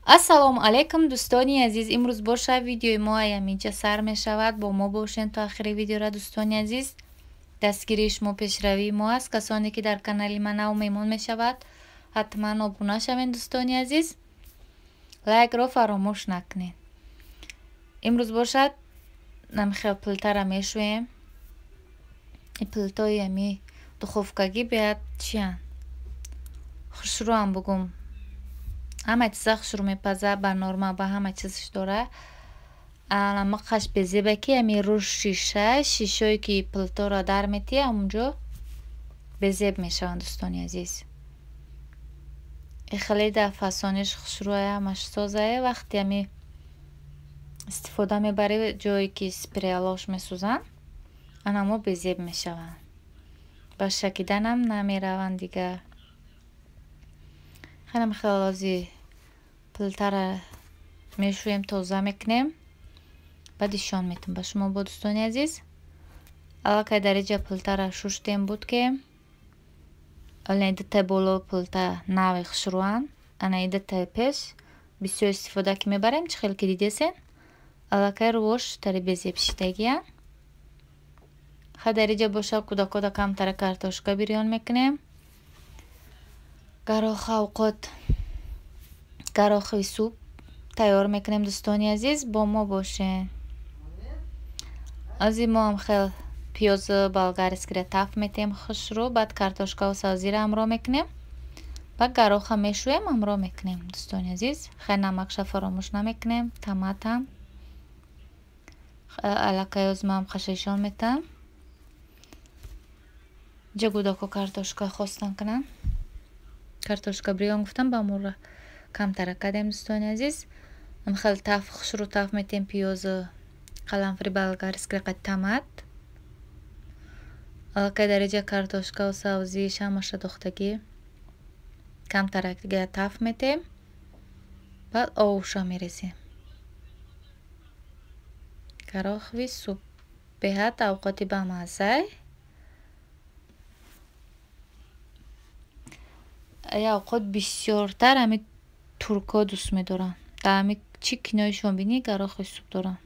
ассалому алайкум дӯстони азиз, имрӯз боша видеои мо ҳаминҷа сар мешавад. Бо мо бошен то охири видеора дӯстони азиз. дастгирии шумо пешравии мо аст. касоне ки дар канали ман нав меҳмон мешавад, ҳатман обуна шавед дӯстони азиз, лайкро фаромӯш накунед. имрӯз бошад намихел плитаро мешӯем. ин плитои ами духовкагӣ беяд чиян хушрӯам бугум, ҳама чиза хушрӯ мепаза, ба норма ба ҳама чизш дора. аламақаш безеба ки ами рӯ шишое ки плиторо дар мети ҳамунҷо безеб мешаванд дӯстони азиз. хеле да фасониш хушрӯе, ҳамаш созае. вақте ами истифода мебари ҷое ки спреалош месӯзанд, анамо безеб мешаванд, ба шакиданам намераванд дигар. хеле хелози плитара мешӯем, тоза мекунем, баъд ишон метам ба шумо. бо дӯстони азиз, аллакай дариҷа плитара шуштем буд ки оли идитаи боло плита нави хушрӯанд, ана идитаи пеш бисёр истифода ки мебарем чӣ хел ки дидесен, аллакай рувош тари безеб шидагиян. ха дариҷа бошад кӯда камтара картошка бирён мекунем. гарохи авқот, гарохи суп тайёр мекунем дӯстони азиз, бо мо бошен. ази мо ҳам хел пиёзи болгарскиро тафт метем хушрӯ, баъд картошкаву сабзиро ҳамроҳ мекунем, баъд гароха мешӯем, ҳамроҳ мекунем дӯстони азиз. хеле намакша фаромӯш намекунем, томатам аллакай озмам хашаишон метам. ҷа гудако картошка хостан кунам, картошка бирён гуфтам, ба мура камтара кардем дӯстони азиз. ам хел тафт хушрӯ тафт метем пиёзи қаламфри болгарскиро қад томат, аллакай дариҷа картошкаву сабзи шамаша дохтагӣ камтарак дига тафт метем, баъд овуша мерезем. гарохи суп беҳад авқоти бамазза. авқот бисёртар ами туркҳо дӯст медоранд. дар ами чӣ киноишон бинӣ гарохи суп доранд.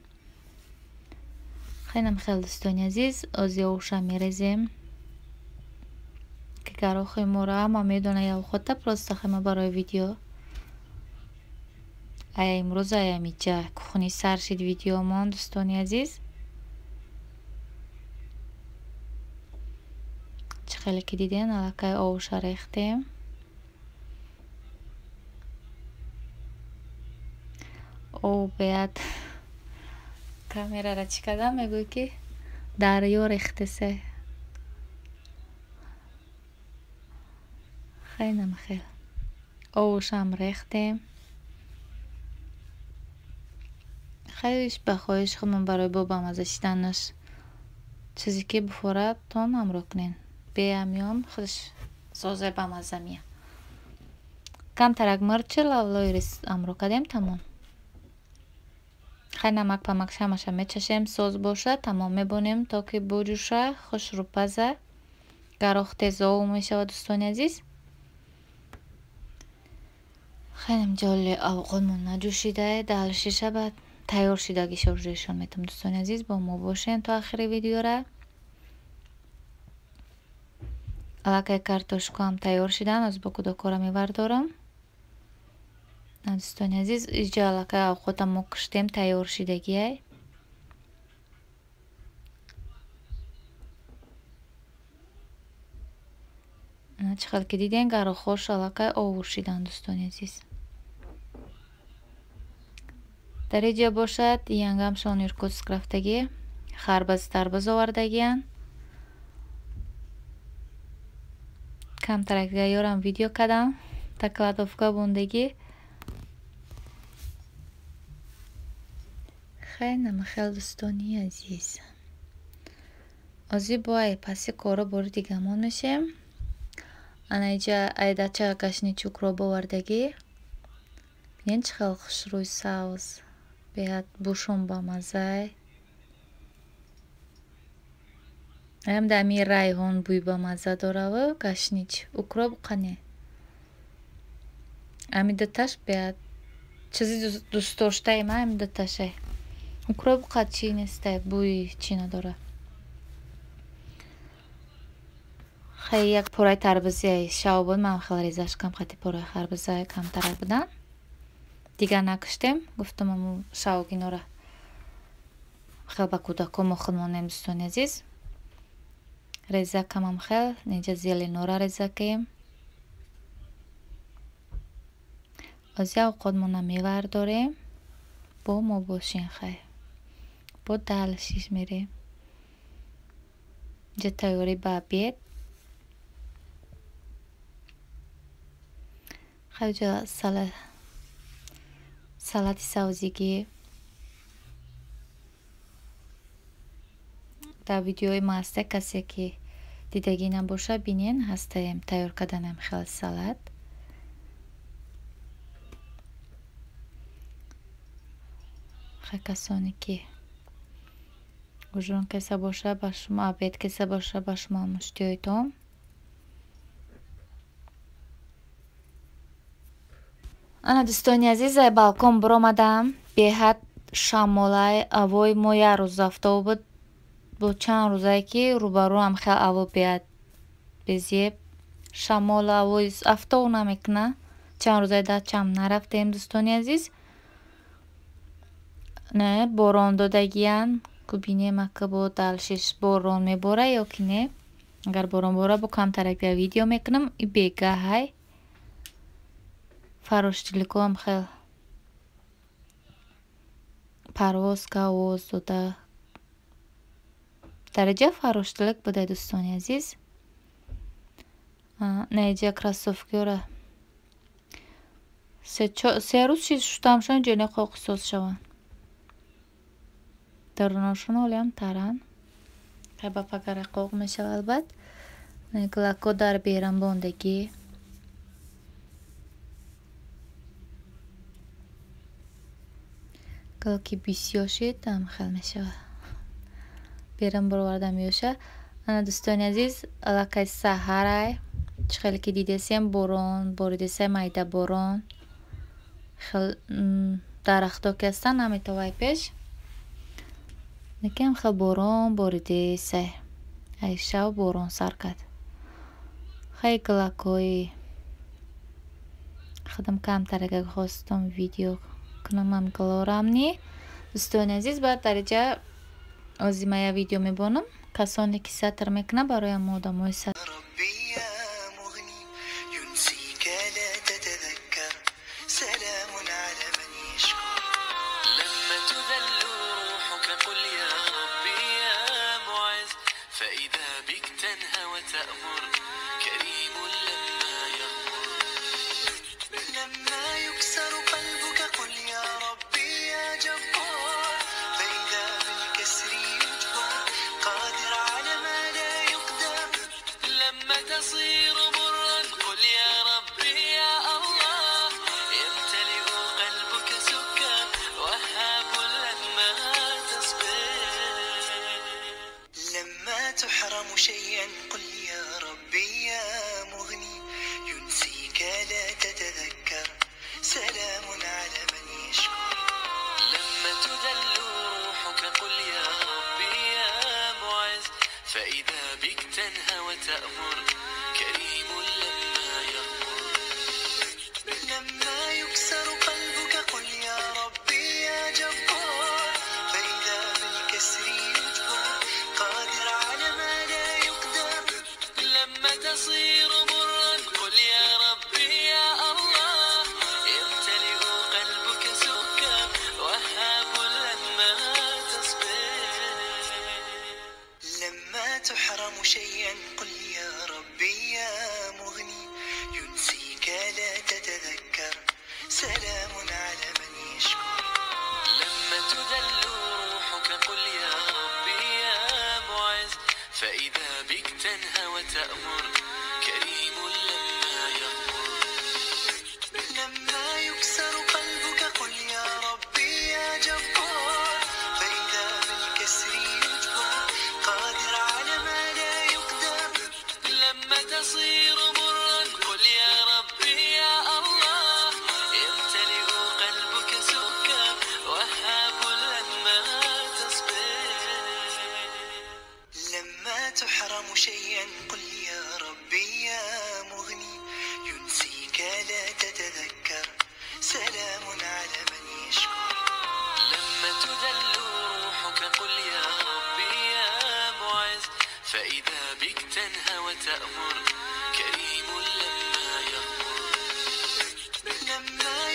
хеле хел дӯстони азиз, ози овуша мерезем ки гарохи моро ҳама медона авқота просто хема барои видео. ая имрӯз аямиҷа кухни сар шид видеомон дӯстони азиз. чӣ хеле ки диден аллакай овуша рехтем. о беяд камерара чӣ кардам, мегӯй ки дарё рехтесе. хеле хел овушам рехтем. хелеш ба хоҳиш худмон барои бо бамаза шиданаш чизе ки буфорад тон ҳамроҳ кунен. беамён худаш созе бамаза мия. камтарак мирчи лавлои рис ҳамроҳ кардем, тамом. хай намак памак шамаша мечашем, соз боша, тамом мебонем то ки буҷӯша, хушрӯ паза. гарох тез ов мешавад дӯстони азиз. хеле ҷоле авқотмон наҷӯшида далши шабад тайёр шидагиша уже ишон метам дӯстони азиз. бо мо бошен то охири видеора. аллакай картошкаам тайёр шидан, аз бо кӯдакора мевардорам. дӯстони азиз, иҷа аллакай авқотам мо киштем тайёр шидагияй. чӣ хел ки диден гарохош аллакай овур шидан дӯстони азиз. дар иҷа бошад янгамшон иркутск рафтагӣ харбази тарбуз овардагиян. камтарак гайёрам видео кардам, такладовка бундагӣ. хеле хел дӯстони азиз, ози бо паси коро бори дигамон мешем. ана иҷа айдача гашничукро бовардагӣ. бинен чӣ хел хушрӯи савз беяд бушум бамазза. ам дами райҳон бӯй бамазза дораву гашнич укроп қане. ами дуташ беяд чизи дӯстдоштаи ман дуташай. Укроп қад чӣ нестай, бӯи чӣ надора. Хай як пораи тарбузияи шавбон ман хел резаш кам хати пораи харбуза камтарак будан. Дигар накуштем. Гуфтам аму шавгинора хел ба кӯдакон мо худмонем дӯстони азиз. Реза камам хел неҷа зеленора реза кем. Ози авқотмона мевардорем. Бо мо бошен хай. Бо далшиш мерем. Ҷа тайёрӣ ба обед. Хай ҷа салати савзигӣ. Дар видеои ма ҳаста касе ки дидагӣ набоша бинен, ҳастаем тайёр карданам хел салат. Хай касоне ки ужрон кеса боша ба шумо, обед кеса боша ба шумо муштиёитон. Ана дӯстони азиз, ай балкон биромадам. Беҳад шамолай авои мо як рӯз афтоб буд. Бо чанд рӯзае ки рӯбаруам хел аво безеб. Шамол авои афтоб намекуна. Чанд рӯзае дачам нарафтем дӯстони азиз. Не борон додагиян. Ку бинем ака бо далшиш борон мебора ё ки не. Агар борон бора бо камтарак дер видео мекунам. И бегаҳай. Фароштиликом хел парвоз ка овоз дода. Дараҷа фароштилик буда дӯстони азиз. Неҷа красовкиёра се рӯз чиз шутамшон ҷоне қоқисоз шаванд. Дарунашон олиам таран. Хай ба пагара қоқ мешава албат. Глако дар берам бондагӣ. Галки бисёр шид ам хел мешава. Берам бароварда меёша. Ана дӯстони азиз, аллакай саҳарай. Чӣ хеле ки дидесем борон, боридесем майда борон. Хел дарахто ки ҳастан наметавай пеш. Некем хел борон боридесай. Ай шав борон сар кад. Хай глакои худам камтарага хостам видео کنم من گلارم نی دوستان عزیز بعد درجه آزمایه ویدیو میبونم کسانی که سطر میکنه برای مادامای سطر تحرم شيئا قل يا ربي يا مغني ينسيك لا تتذكر سلام على من يشكر لما تذل روحك قل يا ربي يا معز فإذا بك تنهى وتأمر كريم لما يغفر لما يكسر قلبك قل يا ربي يا جبار فإذا بالكسر يجبر قادر على ما لا يقدر لما تصير مرا قل يا ربي يا الله يمتلئ قلبك سكر وهاب لما تصبر لما تحرم شيئا قل يا ربي يا مغني ينسيك لا تتذكر سلام على من يشكر لما تذل روحك قل يا ربي يا معز فإذا بك تنهى وتأمر كريم لما يغفر لما يكسر قلبك قل يا ربي يا جبار فإذا بالكسر يجبر قادر على ما لا يقدر لما تصير مرا قل يا ربي يا الله يمتلئ قلبك تأمر كريم لما يغمر لما